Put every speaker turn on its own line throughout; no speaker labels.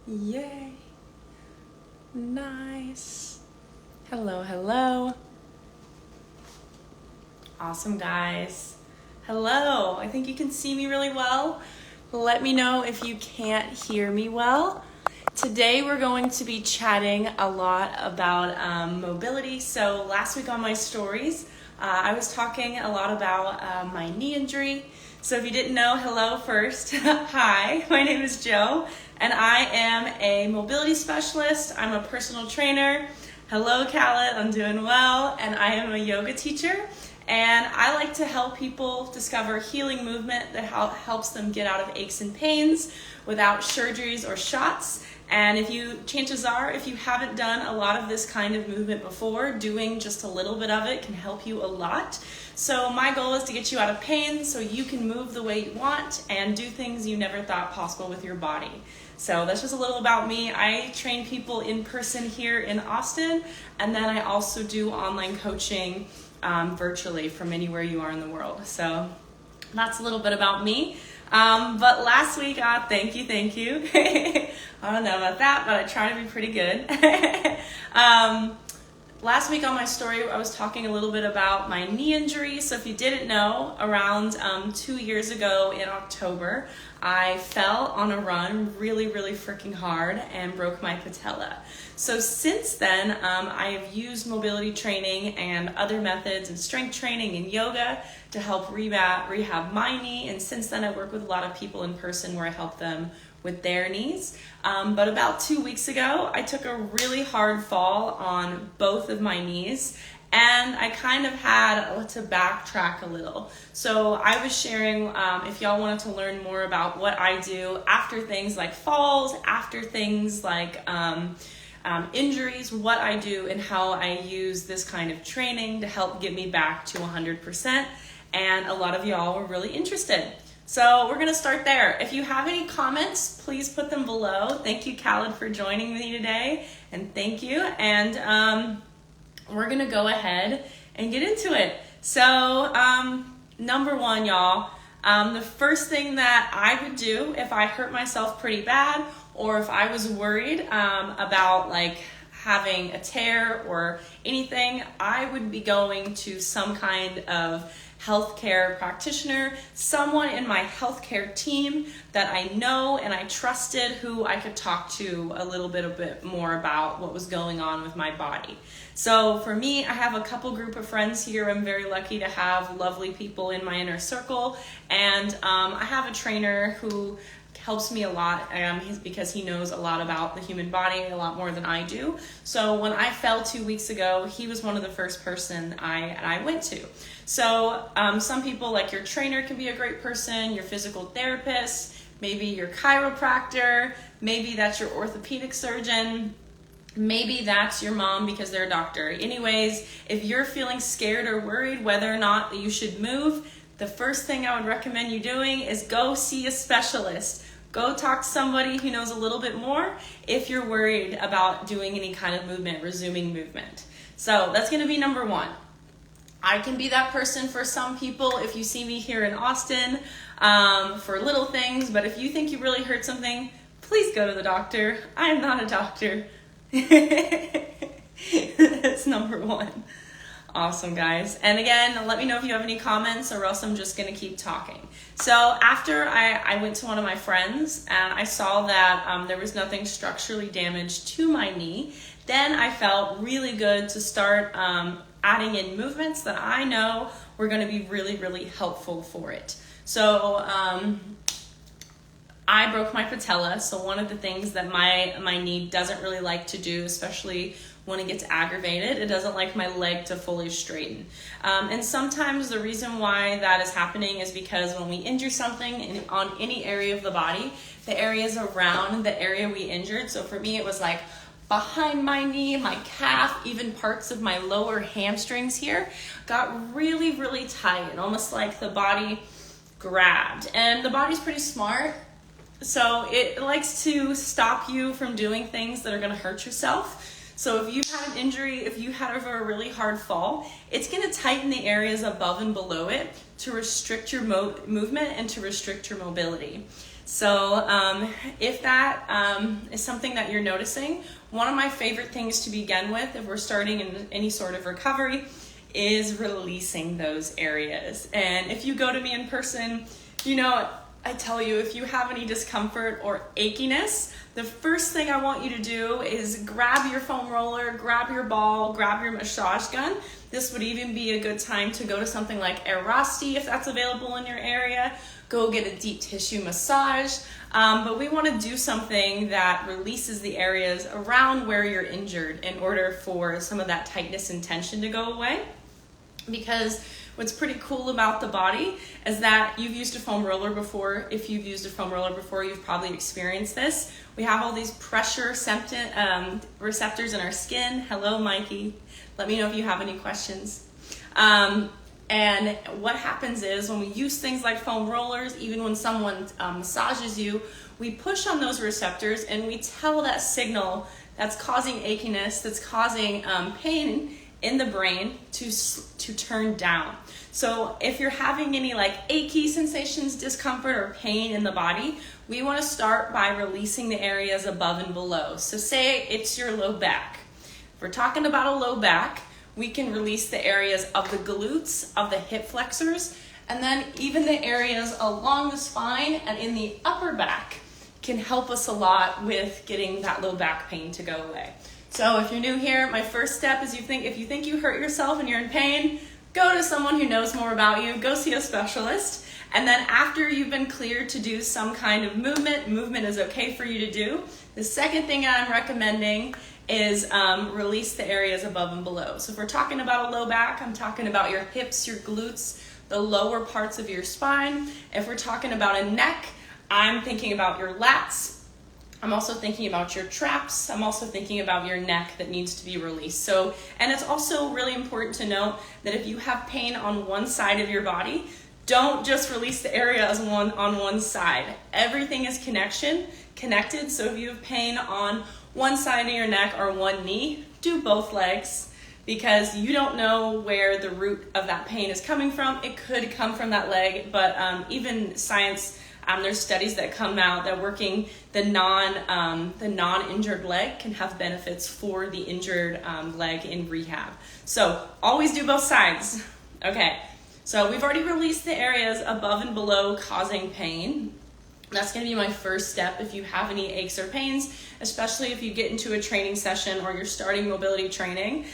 Yay. Nice. Hello, hello. Awesome, guys. Hello. I think you can see me really well. Let me know if you can't hear me well. Today we're going to be chatting a lot about mobility. So last week on my stories, I was talking a lot about my knee injury. So if you didn't know, hello first. Hi, my name is Jo, and I am a mobility specialist. I'm a personal trainer. Hello, Khaled, I'm doing well, and I am a yoga teacher. And I like to help people discover healing movement that helps them get out of aches and pains without surgeries or shots. And chances are, if you haven't done a lot of this kind of movement before, doing just a little bit of it can help you a lot. So my goal is to get you out of pain so you can move the way you want and do things you never thought possible with your body. So that's just a little about me. I train people in person here in Austin, and then I also do online coaching virtually from anywhere you are in the world. So that's a little bit about me. But last week, thank you. I don't know about that, but I try to be pretty good. Last week on my story, I was talking a little bit about my knee injury. So if you didn't know, around 2 years ago in October, I fell on a run really freaking hard and broke my patella. So since then, I have used mobility training and other methods and strength training and yoga to help rehab my knee. And since then, I work with a lot of people in person where I help them with their knees. But about 2 weeks ago, I took a really hard fall on both of my knees, and I kind of had to backtrack a little. So I was sharing, if y'all wanted to learn more about what I do after things like falls, after things like injuries, what I do and how I use this kind of training to help get me back to 100%. And a lot of y'all were really interested. So we're going to start there. If you have any comments, please put them below. Thank you, Khaled, for joining me today. And thank you. And we're going to go ahead and get into it. So number one, y'all, the first thing that I would do if I hurt myself pretty bad, or if I was worried about like having a tear or anything, I would be going to some kind of healthcare practitioner, someone in my healthcare team that I know and I trusted, who I could talk to a bit more about what was going on with my body. So for me, I have a couple group of friends here. I'm very lucky to have lovely people in my inner circle, and I have a trainer who helps me a lot because he knows a lot about the human body, a lot more than I do. So when I fell 2 weeks ago, he was one of the first person I went to. So some people, like your trainer can be a great person, your physical therapist, maybe your chiropractor, maybe that's your orthopedic surgeon, maybe that's your mom because they're a doctor. Anyways, if you're feeling scared or worried whether or not you should move, the first thing I would recommend you doing is go see a specialist. Go talk to somebody who knows a little bit more if you're worried about doing any kind of movement, resuming movement. So that's going to be number one. I can be that person for some people if you see me here in Austin for little things, but if you think you really hurt something, please go to the doctor. I am not a doctor. That's number one. Awesome, guys. And again, let me know if you have any comments, or else I'm just going to keep talking. So after I went to one of my friends and I saw that there was nothing structurally damaged to my knee, then I felt really good to start adding in movements that I know were going to be really helpful for it. So I broke my patella, so one of the things that my knee doesn't really like to do, especially when it gets aggravated, it doesn't like my leg to fully straighten. And sometimes the reason why that is happening is because when we injure something on any area of the body, the areas around the area we injured, so for me it was like behind my knee, my calf, even parts of my lower hamstrings here, got really tight, and almost like the body grabbed. And the body's pretty smart, so it likes to stop you from doing things that are going to hurt yourself. So if you've had an injury, if you had a really hard fall, it's going to tighten the areas above and below it to restrict your movement and to restrict your mobility. So if that is something that you're noticing, one of my favorite things to begin with if we're starting in any sort of recovery is releasing those areas. And if you go to me in person, you know, I tell you, if you have any discomfort or achiness, the first thing I want you to do is grab your foam roller, grab your ball, grab your massage gun. This would even be a good time to go to something like Airasti if that's available in your area. Go get a deep tissue massage. But we want to do something that releases the areas around where you're injured in order for some of that tightness and tension to go away. Because what's pretty cool about the body is that you've used a foam roller before. If you've used a foam roller before, you've probably experienced this. We have all these pressure receptors in our skin. Hello, Mikey. Let me know if you have any questions. And what happens is when we use things like foam rollers, even when someone massages you, we push on those receptors and we tell that signal that's causing achiness, that's causing pain in the brain to turn down. So if you're having any like achy sensations, discomfort, or pain in the body, we want to start by releasing the areas above and below. So say it's your low back. If we're talking about a low back, we can release the areas of the glutes, of the hip flexors, and then even the areas along the spine and in the upper back can help us a lot with getting that low back pain to go away. So if you're new here, my first step is if you think you hurt yourself and you're in pain, go to someone who knows more about you, go see a specialist. And then after you've been cleared to do some kind of movement is okay for you to do. The second thing I'm recommending is release the areas above and below. So if we're talking about a low back, I'm talking about your hips, your glutes, the lower parts of your spine. If we're talking about a neck, I'm thinking about your lats. I'm also thinking about your traps. I'm also thinking about your neck that needs to be released. So, and it's also really important to note that if you have pain on one side of your body, don't just release the areas on one side. Everything is connected. So if you have pain on one side of your neck or one knee, do both legs, because you don't know where the root of that pain is coming from. It could come from that leg, but even science, there's studies that come out that working the non-injured leg can have benefits for the injured leg in rehab. So always do both sides. Okay, so we've already released the areas above and below causing pain. That's going to be my first step if you have any aches or pains, especially if you get into a training session or you're starting mobility training.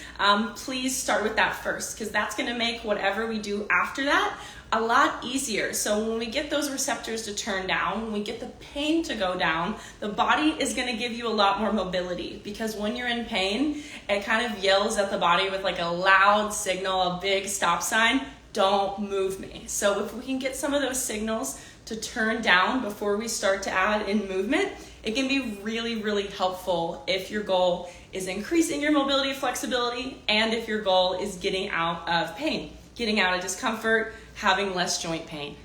Please start with that first, because that's going to make whatever we do after that a lot easier. So when we get those receptors to turn down, when we get the pain to go down, the body is going to give you a lot more mobility, because when you're in pain, it kind of yells at the body with like a loud signal, a big stop sign, don't move me. So if we can get some of those signals to turn down before we start to add in movement, it can be really, really helpful if your goal is increasing your mobility, flexibility, and if your goal is getting out of pain, getting out of discomfort, having less joint pain.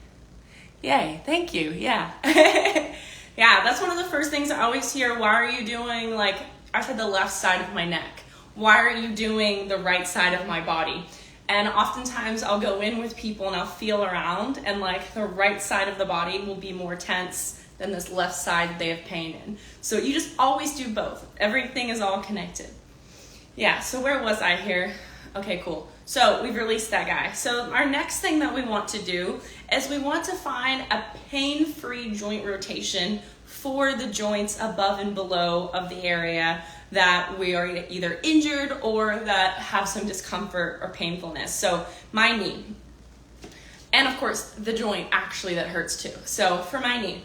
Yay, thank you, yeah. Yeah, that's one of the first things I always hear. Why are you doing, like, I said the left side of my neck. Why are you doing the right side of my body? And oftentimes I'll go in with people and I'll feel around, and like the right side of the body will be more tense than this left side they have pain in. So you just always do both. Everything is all connected. Yeah, so where was I here? Okay, cool. So we've released that guy. So our next thing that we want to do is we want to find a pain-free joint rotation for the joints above and below of the area that we are either injured or that have some discomfort or painfulness. So my knee, and of course the joint actually that hurts too. So for my knee,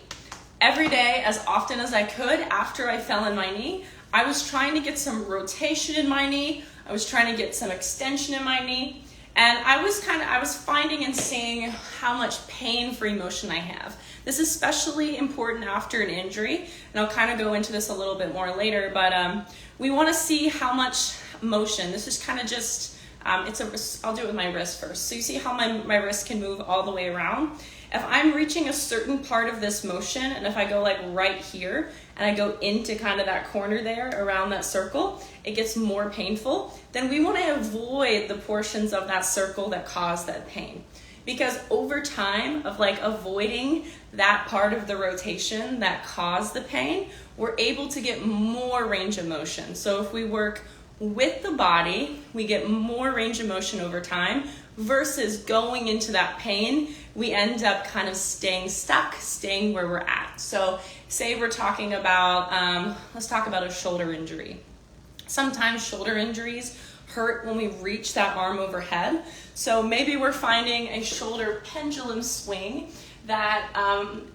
every day, as often as I could after I fell in my knee, I was trying to get some rotation in my knee. I was trying to get some extension in my knee. And I was finding and seeing how much pain-free motion I have. This is especially important after an injury, and I'll kind of go into this a little bit more later, but we want to see how much motion. This is kind of just, I'll do it with my wrist first. So you see how my wrist can move all the way around? If I'm reaching a certain part of this motion, and if I go like right here, and I go into kind of that corner there around that circle, it gets more painful, then we want to avoid the portions of that circle that cause that pain. because over time of like avoiding that part of the rotation that caused the pain, we're able to get more range of motion. So if we work with the body, we get more range of motion over time versus going into that pain, we end up kind of staying stuck, staying where we're at. So say we're talking about, let's talk about a shoulder injury. Sometimes shoulder injuries hurt when we reach that arm overhead. So maybe we're finding a shoulder pendulum swing that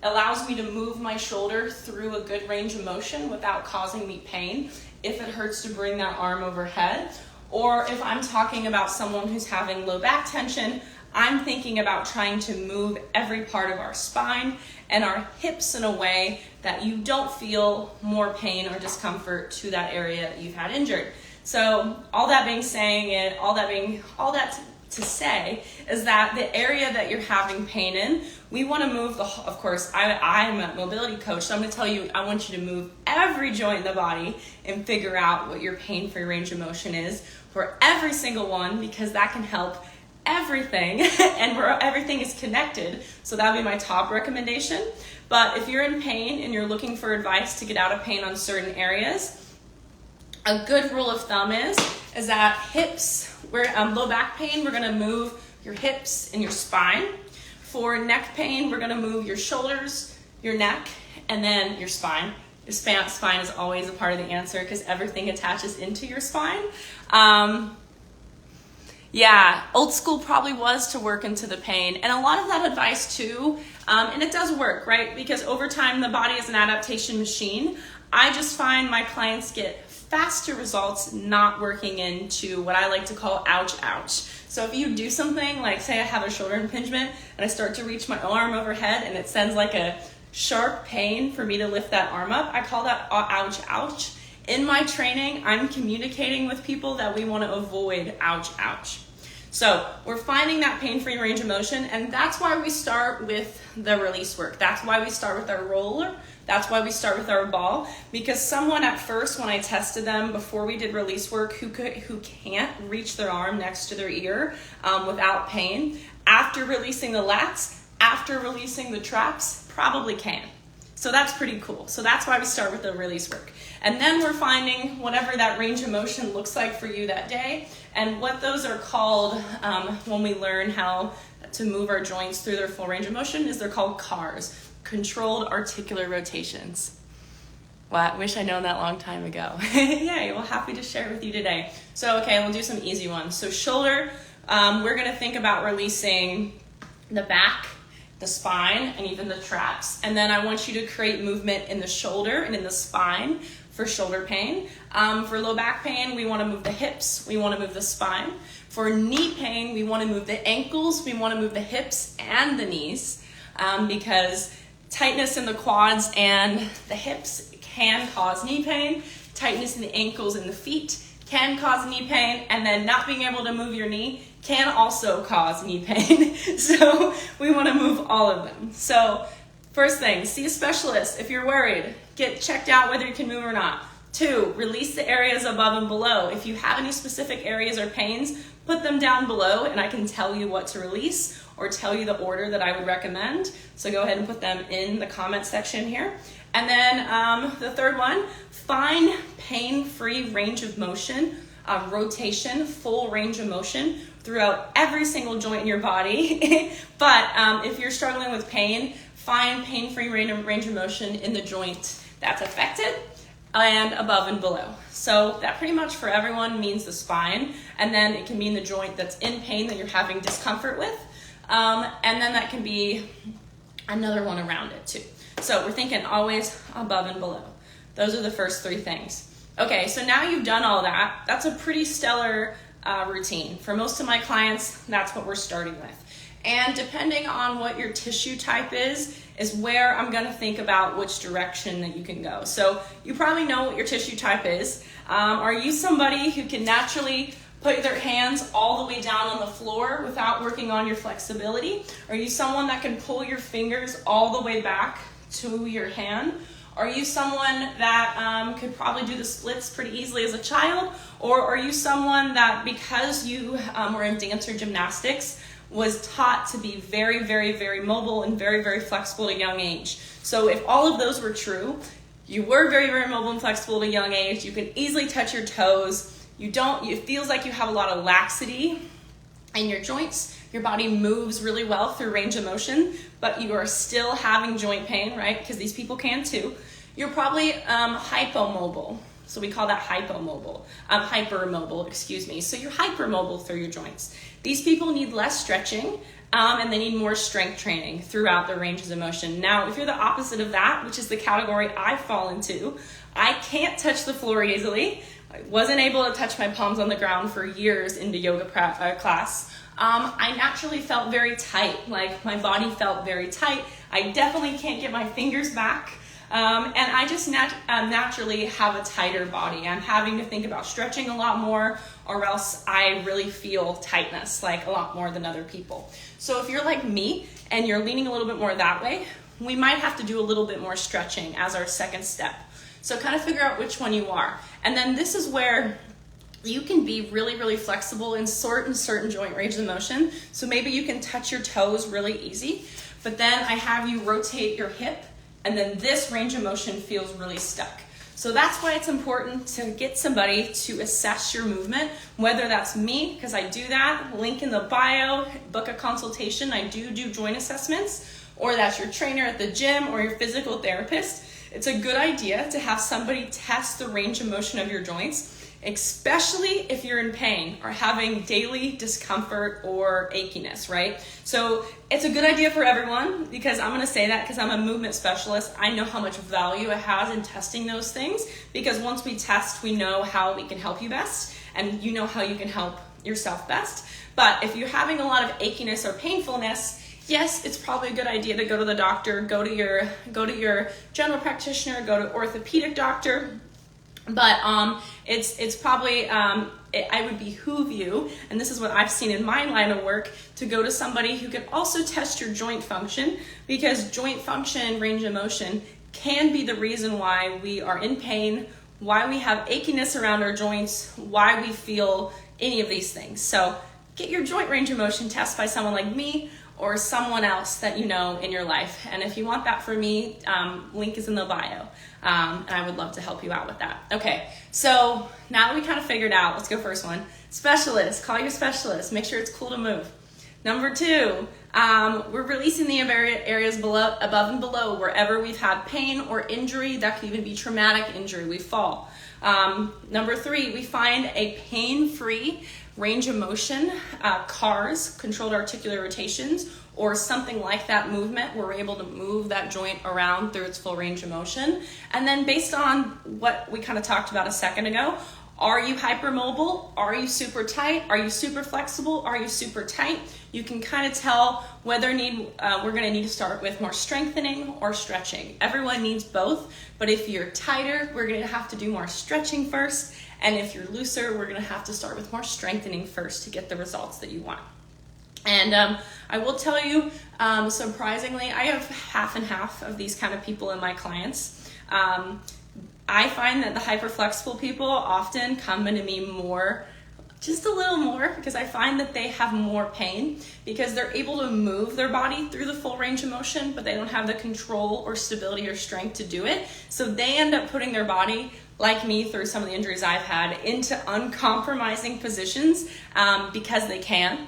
allows me to move my shoulder through a good range of motion without causing me pain if it hurts to bring that arm overhead. Or if I'm talking about someone who's having low back tension, I'm thinking about trying to move every part of our spine and our hips in a way that you don't feel more pain or discomfort to that area that you've had injured. So all that to say is that the area that you're having pain in, we want to move of course, I'm a mobility coach, so I'm going to tell you, I want you to move every joint in the body and figure out what your pain-free range of motion is for every single one, because that can help everything, and everything is connected. So that would be my top recommendation. But if you're in pain and you're looking for advice to get out of pain on certain areas, a good rule of thumb is that hips, low back pain, we're going to move your hips and your spine. For neck pain, we're going to move your shoulders, your neck, and then your spine. Your spine is always a part of the answer because everything attaches into your spine. Old school probably was to work into the pain, and a lot of that advice too, and it does work, right? Because over time, the body is an adaptation machine. I just find my clients get faster results not working into what I like to call ouch, ouch. So if you do something like, say I have a shoulder impingement and I start to reach my arm overhead and it sends like a sharp pain for me to lift that arm up, I call that ouch, ouch. In my training, I'm communicating with people that we want to avoid ouch, ouch. So we're finding that pain-free range of motion, and that's why we start with the release work. That's why we start with our roller. That's why we start with our ball, because someone at first, when I tested them before we did release work, who can't reach their arm next to their ear without pain, after releasing the lats, after releasing the traps, probably can. So that's pretty cool. So that's why we start with the release work. And then we're finding whatever that range of motion looks like for you that day. And what those are called when we learn how to move our joints through their full range of motion is they're called CARs, controlled articular rotations. Well, I wish I'd known that a long time ago. Yay, well, happy to share with you today. So, okay, we'll do some easy ones. So shoulder, we're gonna think about releasing the back, the spine, and even the traps. And then I want you to create movement in the shoulder and in the spine for shoulder pain. For low back pain, we want to move the hips, we want to move the spine. For knee pain, we want to move the ankles, we want to move the hips and the knees, because tightness in the quads and the hips can cause knee pain. Tightness in the ankles and the feet can cause knee pain, and then not being able to move your knee can also cause knee pain. So we want to move all of them. So first thing, see a specialist if you're worried. Get checked out whether you can move or not. 2, release the areas above and below. If you have any specific areas or pains, put them down below and I can tell you what to release or tell you the order that I would recommend. So go ahead and put them in the comment section here. And then the third one, find pain-free range of motion, rotation, full range of motion throughout every single joint in your body. But if you're struggling with pain, find pain-free range of motion in the joint that's affected and above and below. So that pretty much for everyone means the spine, and then it can mean the joint that's in pain that you're having discomfort with, and then that can be another one around it too. So we're thinking always above and below. Those are the first 3 things. Okay, so now you've done all that. That's a pretty stellar routine. For most of my clients, that's what we're starting with. And depending on what your tissue type is where I'm gonna think about which direction that you can go. So you probably know what your tissue type is. Are you somebody who can naturally put their hands all the way down on the floor without working on your flexibility? Are you someone that can pull your fingers all the way back to your hand? Are you someone that could probably do the splits pretty easily as a child? Or are you someone that, because you were in dance or gymnastics, was taught to be very, very, very mobile and very, very flexible at a young age. So if all of those were true, you were very, very mobile and flexible at a young age, you can easily touch your toes, it feels like you have a lot of laxity in your joints, your body moves really well through range of motion, but you are still having joint pain, right? Because these people can too. You're probably hypomobile. So we call that hypermobile, excuse me. So you're hypermobile through your joints. These people need less stretching and they need more strength training throughout their ranges of motion. Now, if you're the opposite of that, which is the category I fall into, I can't touch the floor easily. I wasn't able to touch my palms on the ground for years into yoga class. I naturally felt very tight, like my body felt very tight. I definitely can't get my fingers back. And I just naturally have a tighter body. I'm having to think about stretching a lot more, or else I really feel tightness like a lot more than other people. So if you're like me and you're leaning a little bit more that way, we might have to do a little bit more stretching as our second step. So kind of figure out which one you are. And then this is where you can be really, really flexible in certain joint ranges of motion. So maybe you can touch your toes really easy, but then I have you rotate your hip, and then this range of motion feels really stuck. So that's why it's important to get somebody to assess your movement, whether that's me, because I do that, link in the bio, book a consultation, I do joint assessments, or that's your trainer at the gym or your physical therapist. It's a good idea to have somebody test the range of motion of your joints, especially if you're in pain or having daily discomfort or achiness, right? So it's a good idea for everyone, because I'm going to say that because I'm a movement specialist. I know how much value it has in testing those things, because once we test, we know how we can help you best, and you know how you can help yourself best. But if you're having a lot of achiness or painfulness, yes, it's probably a good idea to go to the doctor, go to your general practitioner, go to orthopedic doctor. But it's probably, I would behoove you, and this is what I've seen in my line of work, to go to somebody who can also test your joint function, because joint function and range of motion can be the reason why we are in pain, why we have achiness around our joints, why we feel any of these things. So get your joint range of motion test by someone like me or someone else that you know in your life. And if you want that from me, link is in the bio. And I would love to help you out with that. Okay, so now that we kind of figured out, let's go first one. Specialist, call your specialist. Make sure it's cool to move. Number 2, we're releasing the areas below, above and below, wherever we've had pain or injury. That could even be traumatic injury, we fall. Number 3, we find a pain-free range of motion, CARS, controlled articular rotations, or something like that movement. We're able to move that joint around through its full range of motion. And then based on what we kind of talked about a second ago, are you hypermobile? Are you super tight? Are you super flexible? Are you super tight? You can kind of tell whether we're going to need to start with more strengthening or stretching. Everyone needs both, but if you're tighter, we're going to have to do more stretching first. And if you're looser, we're going to have to start with more strengthening first to get the results that you want. And I will tell you, surprisingly, I have half and half of these kind of people in my clients. I find that the hyperflexible people often come into me more, just a little more, because I find that they have more pain because they're able to move their body through the full range of motion, but they don't have the control or stability or strength to do it. So they end up putting their body, like me through some of the injuries I've had, into uncompromising positions because they can.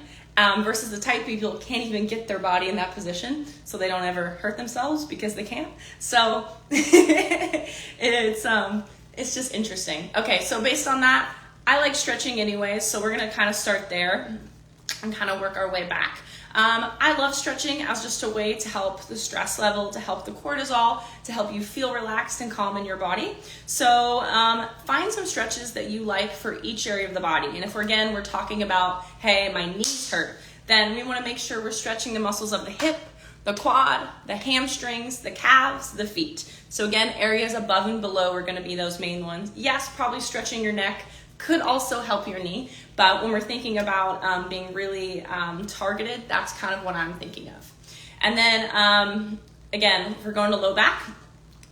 Versus the tight people can't even get their body in that position, so they don't ever hurt themselves because they can't. So it's just interesting. Okay, so based on that, I like stretching anyways, so we're gonna kind of start there and kind of work our way back. I love stretching as just a way to help the stress level, to help the cortisol, to help you feel relaxed and calm in your body. So find some stretches that you like for each area of the body. And if we're talking about, hey, my knees hurt, then we want to make sure we're stretching the muscles of the hip, the quad, the hamstrings, the calves, the feet. So again, areas above and below are going to be those main ones. Yes, probably stretching your neck could also help your knee, but when we're thinking about being really targeted, that's kind of what I'm thinking of. And then again, if we're going to low back,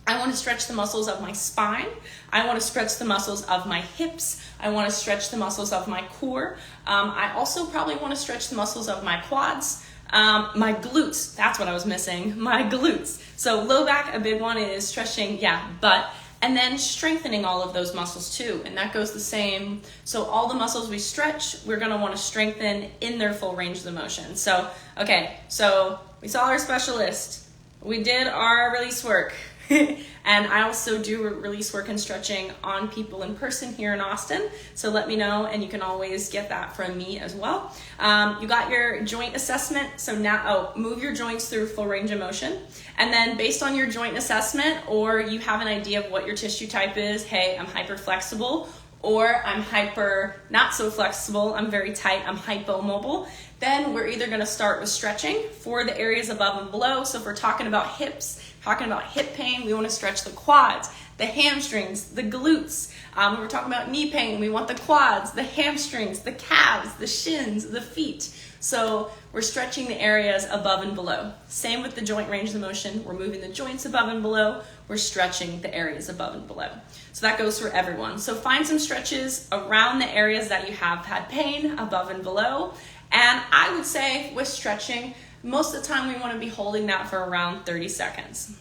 I want to stretch the muscles of my spine. I want to stretch the muscles of my hips. I want to stretch the muscles of my core. I also probably want to stretch the muscles of my quads. My glutes, that's what I was missing, my glutes. So low back, a big one is stretching, butt, and then strengthening all of those muscles too. And that goes the same. So all the muscles we stretch, we're gonna wanna strengthen in their full range of the motion. So, okay, so we saw our specialist. We did our release work. And I also do release work and stretching on people in person here in Austin. So let me know, and you can always get that from me as well. You got your joint assessment. So now, move your joints through full range of motion. And then based on your joint assessment, or you have an idea of what your tissue type is, hey, I'm hyper flexible, or I'm hyper not so flexible, I'm very tight, I'm hypomobile, then we're either gonna start with stretching for the areas above and below. So if we're talking about hips, talking about hip pain, we wanna stretch the quads, the hamstrings, the glutes. When we're talking about knee pain, we want the quads, the hamstrings, the calves, the shins, the feet. So we're stretching the areas above and below. Same with the joint range of motion. We're moving the joints above and below. We're stretching the areas above and below. So that goes for everyone. So find some stretches around the areas that you have had pain, above and below. And I would say with stretching, most of the time we want to be holding that for around 30 seconds.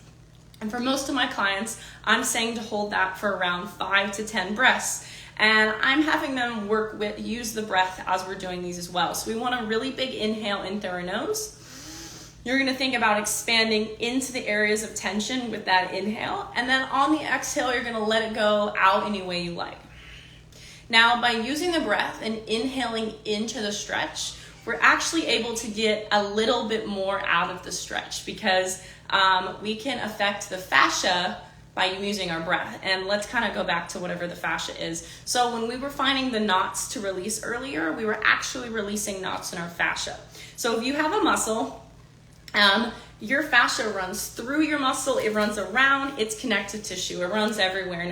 And for most of my clients, I'm saying to hold that for around 5 to 10 breaths. And I'm having them use the breath as we're doing these as well. So we want a really big inhale in through our nose. You're gonna think about expanding into the areas of tension with that inhale. And then on the exhale, you're gonna let it go out any way you like. Now, by using the breath and inhaling into the stretch, we're actually able to get a little bit more out of the stretch because we can affect the fascia by using our breath. And let's kind of go back to whatever the fascia is. So when we were finding the knots to release earlier, we were actually releasing knots in our fascia. So if you have a muscle, your fascia runs through your muscle, it runs around, it's connective tissue, it runs everywhere, and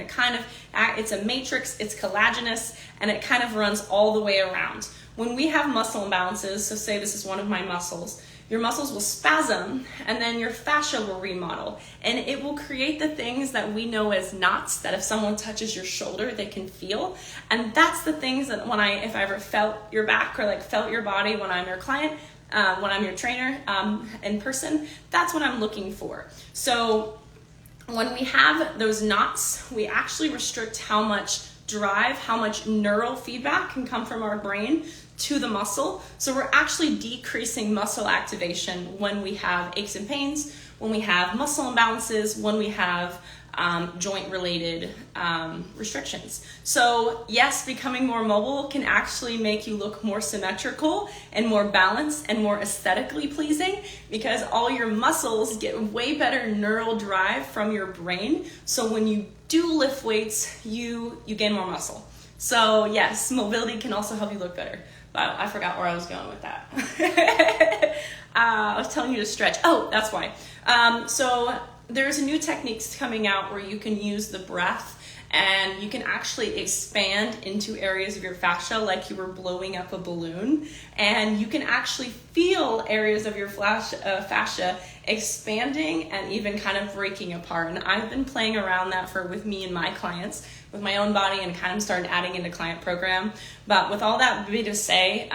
it's a matrix, it's collagenous, and it kind of runs all the way around. When we have muscle imbalances, so say this is one of my muscles, your muscles will spasm, and then your fascia will remodel, and it will create the things that we know as knots that if someone touches your shoulder, they can feel. And that's the things that if I ever felt your back or felt your body when I'm your client, when I'm your trainer in person, that's what I'm looking for. So when we have those knots, we actually restrict how much drive, how much neural feedback can come from our brain to the muscle. So we're actually decreasing muscle activation when we have aches and pains, when we have muscle imbalances, when we have joint related restrictions. So yes, becoming more mobile can actually make you look more symmetrical and more balanced and more aesthetically pleasing because all your muscles get way better neural drive from your brain. So when you do lift weights, you gain more muscle. So yes, mobility can also help you look better. But I forgot where I was going with that. I was telling you to stretch. Oh, that's why. So there's new techniques coming out where you can use the breath and you can actually expand into areas of your fascia like you were blowing up a balloon, and you can actually feel areas of your fascia expanding and even kind of breaking apart. And I've been playing around that with me and my clients with my own body and kind of started adding into client program. But with all that to say,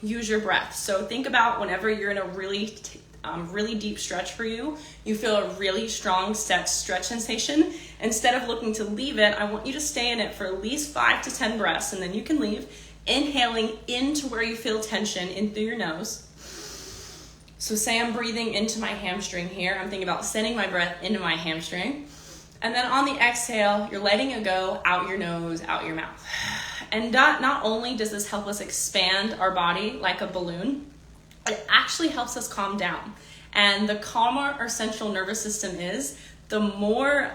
use your breath. So think about whenever you're in a really deep stretch for you, you feel a really strong stretch sensation. Instead of looking to leave it, I want you to stay in it for at least 5 to 10 breaths, and then you can leave, inhaling into where you feel tension in through your nose. So say I'm breathing into my hamstring here. I'm thinking about sending my breath into my hamstring. And then on the exhale, you're letting it go out your nose, out your mouth. And not only does this help us expand our body like a balloon, it actually helps us calm down. And the calmer our central nervous system is, the more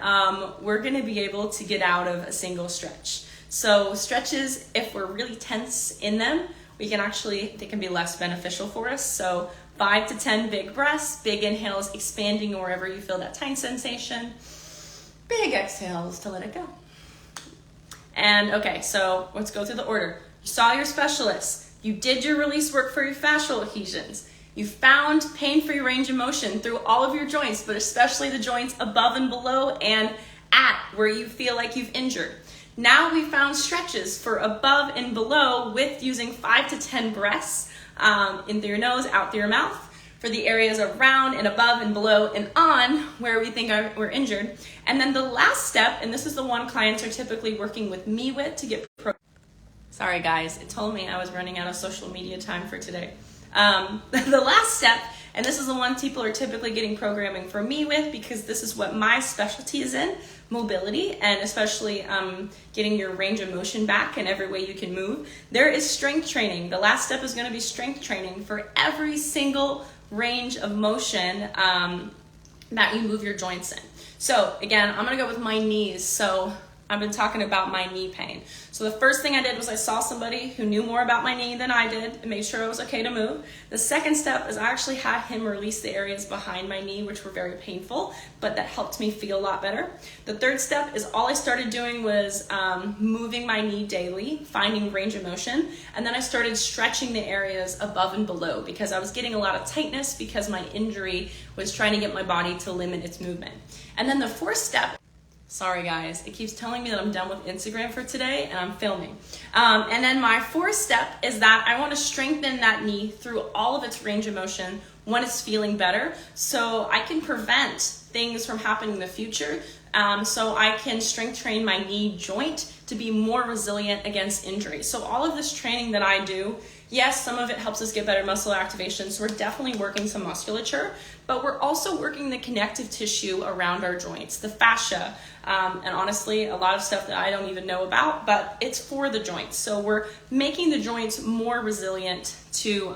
we're gonna be able to get out of a single stretch. So stretches, if we're really tense in them, they can be less beneficial for us. So 5 to 10 big breaths, big inhales, expanding wherever you feel that tight sensation. Big exhales to let it go. And okay, so let's go through the order. You saw your specialist. You did your release work for your fascial adhesions. You found pain-free range of motion through all of your joints, but especially the joints above and below and at where you feel like you've injured. Now we found stretches for above and below with using 5 to 10 breaths in through your nose, out through your mouth, for the areas around and above and below and on where we think we're injured. And then the last step, and this is the one clients are typically working with me with to get Sorry guys, it told me I was running out of social media time for today. The last step, and this is the one people are typically getting programming for me with because this is what my specialty is in, mobility, and especially getting your range of motion back in every way you can move. There is strength training. The last step is going to be strength training for every single range of motion that you move your joints in. So again, I'm going to go with my knees. So I've been talking about my knee pain. So the first thing I did was I saw somebody who knew more about my knee than I did and made sure it was okay to move. The second step is I actually had him release the areas behind my knee, which were very painful, but that helped me feel a lot better. The third step is all I started doing was moving my knee daily, finding range of motion, and then I started stretching the areas above and below because I was getting a lot of tightness because my injury was trying to get my body to limit its movement. And then the fourth step, sorry guys, it keeps telling me that I'm done with Instagram for today and I'm filming. And then my fourth step is that I want to strengthen that knee through all of its range of motion when it's feeling better so I can prevent things from happening in the future. So I can strength train my knee joint to be more resilient against injury. So all of this training that I do, yes, some of it helps us get better muscle activation. So we're definitely working some musculature, but we're also working the connective tissue around our joints, the fascia, and honestly, a lot of stuff that I don't even know about, but it's for the joints. So we're making the joints more resilient to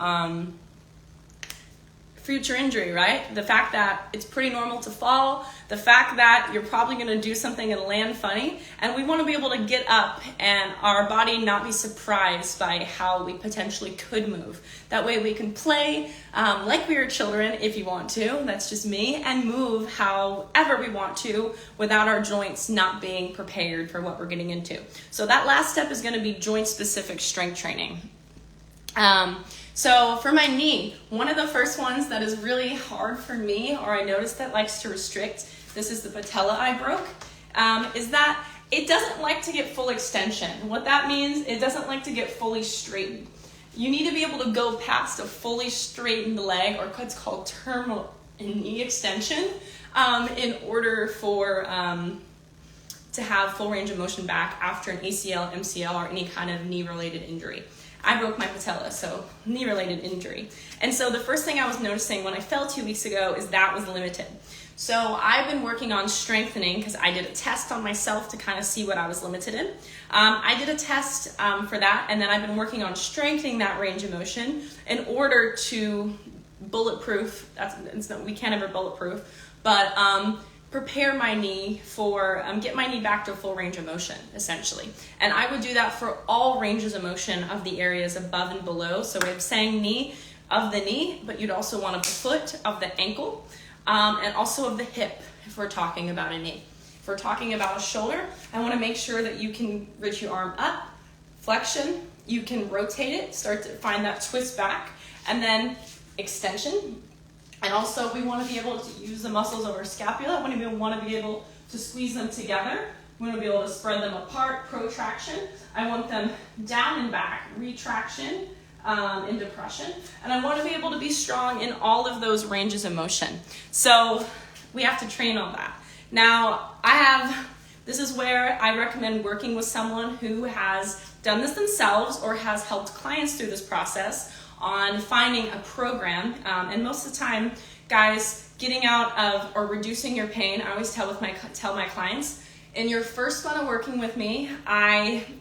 future injury, right? The fact that it's pretty normal to fall, the fact that you're probably going to do something and land funny, and we want to be able to get up and our body not be surprised by how we potentially could move. That way we can play like we were children if you want to, that's just me, and move however we want to without our joints not being prepared for what we're getting into. So that last step is going to be joint-specific strength training. So for my knee, one of the first ones that is really hard for me, or I noticed that likes to restrict, this is the patella I broke, is that it doesn't like to get full extension. What that means, it doesn't like to get fully straightened. You need to be able to go past a fully straightened leg, or what's called terminal knee extension, in order for to have full range of motion back after an ACL, MCL, or any kind of knee-related injury. I broke my patella, so knee-related injury. And so the first thing I was noticing when I fell 2 weeks ago is that was limited. So I've been working on strengthening because I did a test on myself to kind of see what I was limited in. I did a test for that, and then I've been working on strengthening that range of motion in order to bulletproof, we can't ever bulletproof, but prepare my knee for, get my knee back to a full range of motion, essentially. And I would do that for all ranges of motion of the areas above and below. So we're saying knee of the knee, but you'd also want of the foot, of the ankle, and also of the hip if we're talking about a knee. If we're talking about a shoulder, I want to make sure that you can reach your arm up, flexion, you can rotate it, start to find that twist back, and then extension. And also we want to be able to use the muscles of our scapula. We want to be able to squeeze them together. We want to be able to spread them apart, protraction. I want them down and back, retraction, and depression. And I want to be able to be strong in all of those ranges of motion. So we have to train all that. Now, this is where I recommend working with someone who has done this themselves or has helped clients through this process on finding a program. And most of the time, guys, getting out of or reducing your pain, I always tell my clients, in your first month of working with me,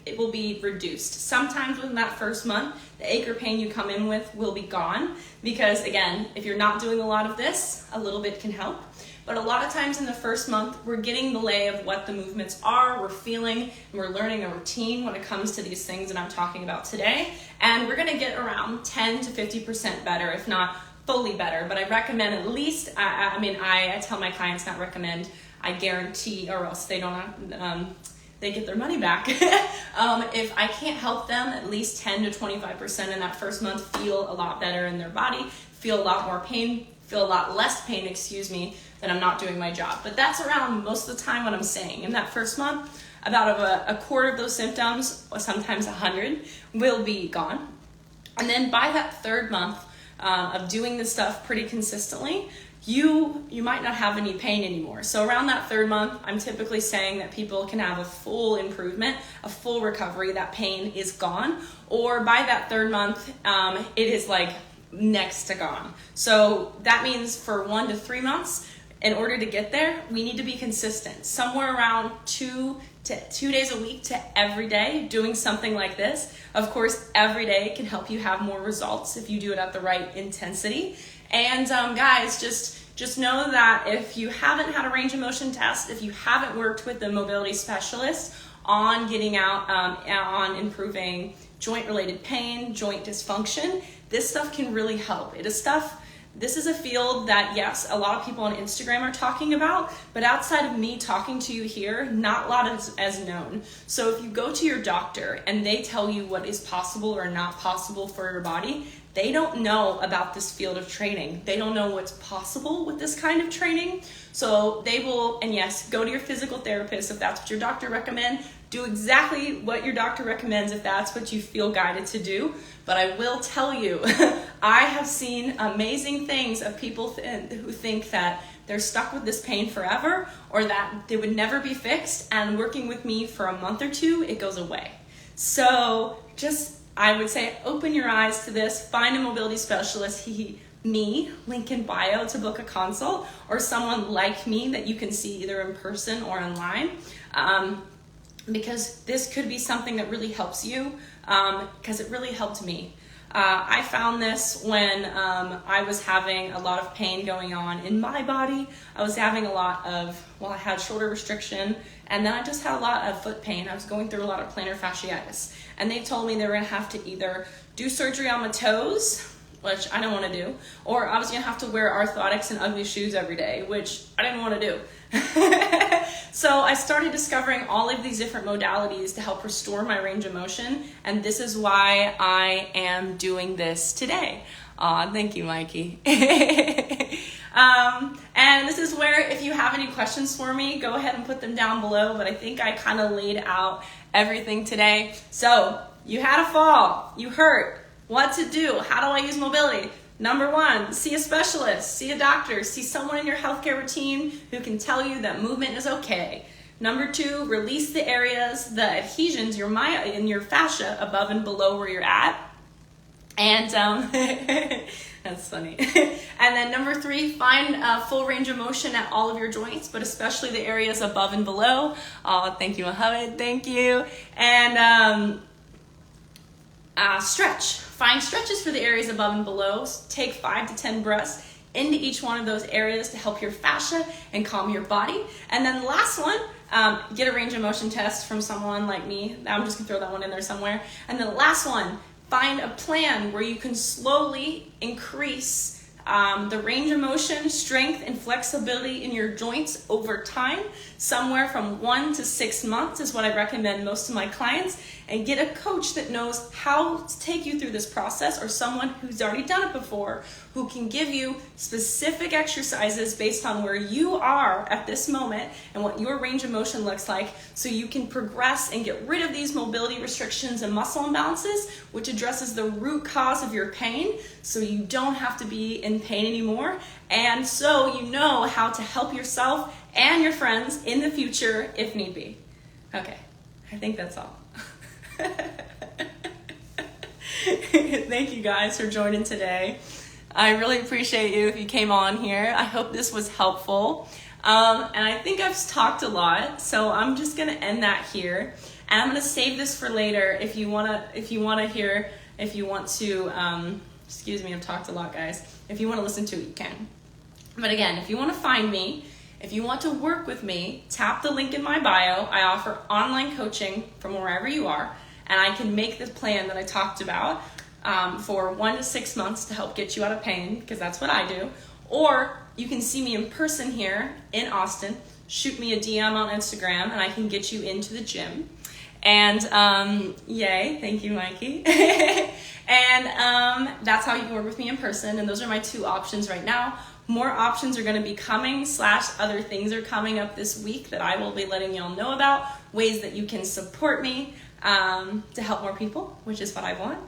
it will be reduced. Sometimes within that first month, the ache or pain you come in with will be gone because, again, if you're not doing a lot of this, a little bit can help. But a lot of times in the first month, we're getting the lay of what the movements are, we're feeling, and we're learning a routine when it comes to these things that I'm talking about today. And we're gonna get around 10 to 50% better, if not fully better. But I recommend at least, I tell my clients not recommend, I guarantee, or else they don't, they get their money back. If I can't help them, at least 10 to 25% in that first month feel a lot better in their body, feel a lot more pain, feel a lot less pain, then I'm not doing my job. But that's around most of the time what I'm saying. In that first month, about a quarter of those symptoms, or sometimes 100, will be gone. And then by that third month of doing this stuff pretty consistently, you might not have any pain anymore. So around that third month, I'm typically saying that people can have a full improvement, a full recovery, that pain is gone. Or by that third month, it is like next to gone. So that means for 1 to 3 months, in order to get there, we need to be consistent. Somewhere around 2 days a week to every day doing something like this. Of course, every day can help you have more results if you do it at the right intensity. And guys, just know that if you haven't had a range of motion test, if you haven't worked with the mobility specialist on getting out, on improving joint-related pain, joint dysfunction, this stuff can really help. This is a field that, yes, a lot of people on Instagram are talking about, but outside of me talking to you here, not a lot is as known. So if you go to your doctor and they tell you what is possible or not possible for your body, they don't know about this field of training. They don't know what's possible with this kind of training. So they will, and yes, go to your physical therapist if that's what your doctor recommends. Do exactly what your doctor recommends if that's what you feel guided to do. But I will tell you, I have seen amazing things of people who think that they're stuck with this pain forever or that they would never be fixed, and working with me for a month or two, it goes away. So I would say open your eyes to this, find a mobility specialist, link in bio to book a consult, or someone like me that you can see either in person or online. Because this could be something that really helps you, because it really helped me. I found this when I was having a lot of pain going on in my body. I was having a lot of, I had shoulder restriction, and then I just had a lot of foot pain. I was going through a lot of plantar fasciitis. And they told me they were gonna have to either do surgery on my toes, which I didn't wanna do, or I was gonna have to wear orthotics and ugly shoes every day, which I didn't wanna do. So I started discovering all of these different modalities to help restore my range of motion, and this is why I am doing this today. Thank you, Mikey. And this is where, if you have any questions for me, go ahead and put them down below, but I think I kind of laid out everything today. So you had a fall, you hurt, what to do, how do I use mobility? Number 1, see a specialist, see a doctor, see someone in your healthcare routine who can tell you that movement is okay. Number 2, release the areas, the adhesions, in your fascia above and below where you're at. And that's funny. And then number 3, find a full range of motion at all of your joints, but especially the areas above and below. Thank you, Mohammed. Thank you. And stretch. Find stretches for the areas above and below. Take 5 to 10 breaths into each one of those areas to help your fascia and calm your body. And then the last one, get a range of motion test from someone like me. I'm just gonna throw that one in there somewhere. And then the last one, find a plan where you can slowly increase the range of motion, strength, and flexibility in your joints over time. Somewhere from 1 to 6 months is what I recommend most of my clients. And get a coach that knows how to take you through this process, or someone who's already done it before, who can give you specific exercises based on where you are at this moment and what your range of motion looks like, so you can progress and get rid of these mobility restrictions and muscle imbalances, which addresses the root cause of your pain, so you don't have to be in pain anymore, and so you know how to help yourself and your friends in the future if need be. Okay, I think that's all. Thank you guys for joining today. I really appreciate you if you came on here. I hope this was helpful. And I think I've talked a lot, so I'm just gonna end that here. And I'm gonna save this for later if you want to, excuse me, I've talked a lot, guys. If you want to listen to it, you can. But again, if you want to find me, if you want to work with me, tap the link in my bio. I offer online coaching from wherever you are, and I can make this plan that I talked about for 1 to 6 months to help get you out of pain, because that's what I do. Or you can see me in person here in Austin, shoot me a DM on Instagram, and I can get you into the gym. And yay, thank you, Mikey. And that's how you can work with me in person. And those are my 2 options right now. More options are going to be coming / other things are coming up this week that I will be letting y'all know about. Ways that you can support me to help more people, which is what I want.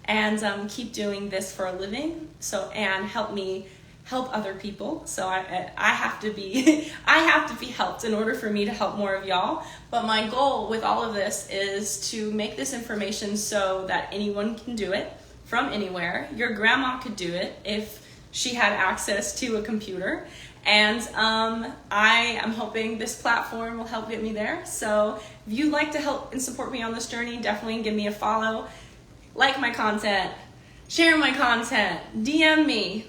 And keep doing this for a living. And help me help other people. So I have to be I have to be helped in order for me to help more of y'all. But my goal with all of this is to make this information so that anyone can do it from anywhere. Your grandma could do it if she had access to a computer. And I am hoping this platform will help get me there. So if you'd like to help and support me on this journey, definitely give me a follow, like my content, share my content, DM me,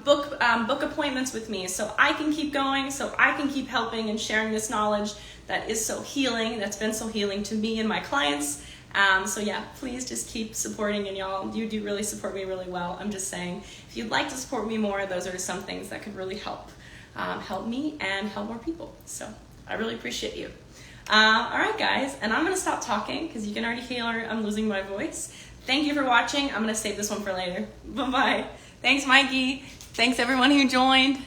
book appointments with me so I can keep going, so I can keep helping and sharing this knowledge that is so healing, that's been so healing to me and my clients. So yeah, please just keep supporting, and y'all, you do really support me really well. I'm just saying, if you'd like to support me more, those are some things that could really help me and help more people. So I really appreciate you. All right, guys, and I'm gonna stop talking because you can already hear I'm losing my voice. Thank you for watching. I'm gonna save this one for later. Bye-bye. Thanks, Mikey. Thanks everyone who joined.